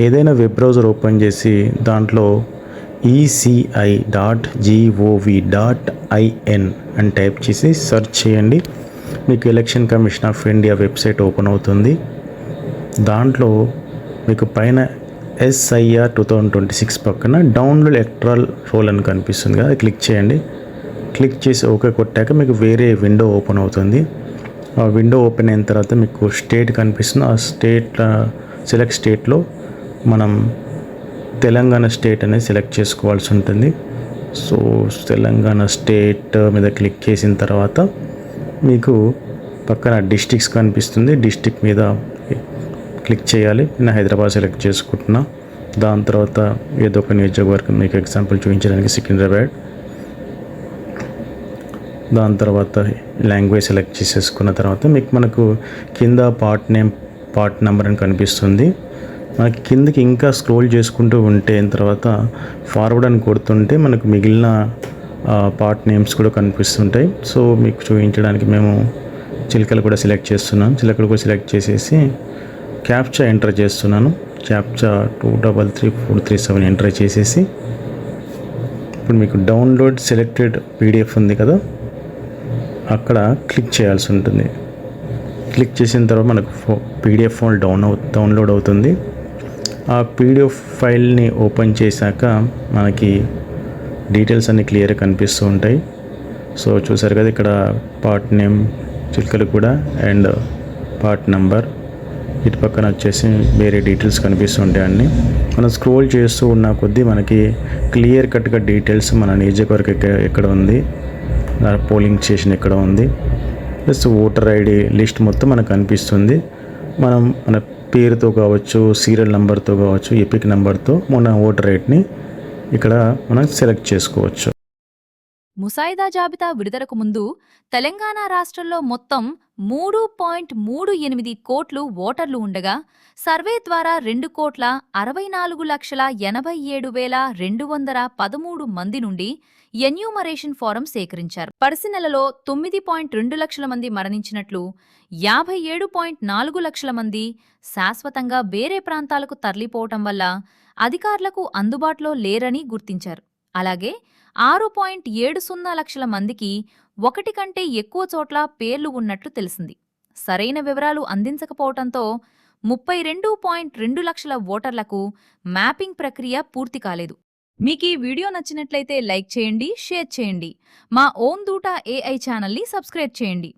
ఏదైనా web browser open చేసి దాంట్లో eci.gov.in అని టైప్ చేసి సెర్చ్ చేయండి. మీకు election commission of India website open అవుతుంది. దాంట్లో మీకు పైన SIR 2026 పక్కన డౌన్లోడ్ ఎలక్టరల్ రోల్ అని కనిపిస్తుంది కదా, క్లిక్ చేయండి. క్లిక్ చేసి ఓకే కొట్టాక మీకు వేరే విండో ఓపెన్ అవుతుంది. ఆ విండో ఓపెన్ అయిన తర్వాత మీకు స్టేట్ కనిపిస్తుంది. ఆ స్టేట్ సెలెక్ట్ స్టేట్లో మనం తెలంగాణ స్టేట్ అనేది సెలెక్ట్ చేసుకోవాల్సి ఉంటుంది. సో తెలంగాణ స్టేట్ మీద క్లిక్ చేసిన తర్వాత మీకు పక్కన డిస్ట్రిక్ట్స్ కనిపిస్తుంది. డిస్ట్రిక్ట్ మీద క్లిక్ చేయాలి. నేను హైదరాబాద్ సెలెక్ట్ చేసుకుంటున్నా. దాని తర్వాత ఏదో ఒక నియోజకవర్గం మీకు ఎగ్జాంపుల్ చూపించడానికి సికింద్రాబాద్. దాని తర్వాత లాంగ్వేజ్ సెలెక్ట్ చేసేసుకున్న తర్వాత మనకు కింద పార్ట్ నేమ్ పార్ట్ నెంబర్ అని కనిపిస్తుంది. మనకి కిందకి ఇంకా స్క్రోల్ చేసుకుంటూ ఉంటే తర్వాత ఫార్వర్డ్ అని కొడుతుంటే మనకు మిగిలిన పార్ట్ నేమ్స్ కూడా కనిపిస్తుంటాయి. సో మీకు చూపించడానికి మేము చిలకలు కూడా సెలెక్ట్ చేస్తున్నాం. చిలకలు కూడా సెలెక్ట్ చేసేసి క్యాప్చా ఎంటర్ చేస్తున్నాను. క్యాప్చా 233437 ఎంటర్ చేసేసి ఇప్పుడు మీకు డౌన్లోడ్ సెలెక్టెడ్ PDF ఉంది కదా, అక్కడ క్లిక్ చేయాల్సి ఉంటుంది. క్లిక్ చేసిన తర్వాత మనకు PDF ఫైల్ డౌన్లోడ్ అవుతుంది. ఆ PDF ఫైల్ని ఓపెన్ చేశాక మనకి డీటెయిల్స్ అన్నీ క్లియర్గా కనిపిస్తూ ఉంటాయి. సో చూసారు కదా, ఇక్కడ పార్ట్ నేమ్ చిలుకలు కూడా అండ్ పార్ట్ నెంబర్, ఇటు పక్కన వచ్చేసి వేరే డీటెయిల్స్ కనిపిస్తూ ఉంటాయి. అన్నీ మనం స్క్రోల్ చేస్తూ ఉన్న కొద్దీ మనకి క్లియర్ కట్గా డీటెయిల్స్ మన నియోజకవర్గం ఎక్కడ ఉంది, పోలింగ్ స్టేషన్ ఎక్కడ ఉంది, ప్లస్ ఓటర్ ID లిస్ట్ మొత్తం మనకు కనిపిస్తుంది. మనం మన పేరుతో కావచ్చు, సీరియల్ నెంబర్తో కావచ్చు, ఎపిక్ నెంబర్తో మన ఓటర్ ఐడిని ఇక్కడ మనం సెలెక్ట్ చేసుకోవచ్చు. ముసాయిదా జాబితా విడుదలకు ముందు తెలంగాణ రాష్ట్రంలో మొత్తం 3.38 కోట్లు ఓటర్లు ఉండగా సర్వే ద్వారా 2,64,87,213 మంది నుండి ఎన్యూమరేషన్ ఫారం సేకరించారు. పడిసి నెలలో 9.2 లక్షల మంది మరణించినట్లు, 57.4 లక్షల మంది శాశ్వతంగా వేరే ప్రాంతాలకు తరలిపోవటం వల్ల అధికారులకు అందుబాటులో లేరని గుర్తించారు. అలాగే 6.70 లక్షల మందికి ఒకటి కంటే ఎక్కువ చోట్ల పేర్లు ఉన్నట్లు తెలిసింది. సరైన వివరాలు అందించకపోవటంతో 32.2 లక్షల ఓటర్లకు మ్యాపింగ్ ప్రక్రియ పూర్తి కాలేదు. మీకీ వీడియో నచ్చినట్లయితే లైక్ చేయండి, షేర్ చేయండి. మా ఓన్ దూట AI ఛానల్ని సబ్స్క్రైబ్ చేయండి.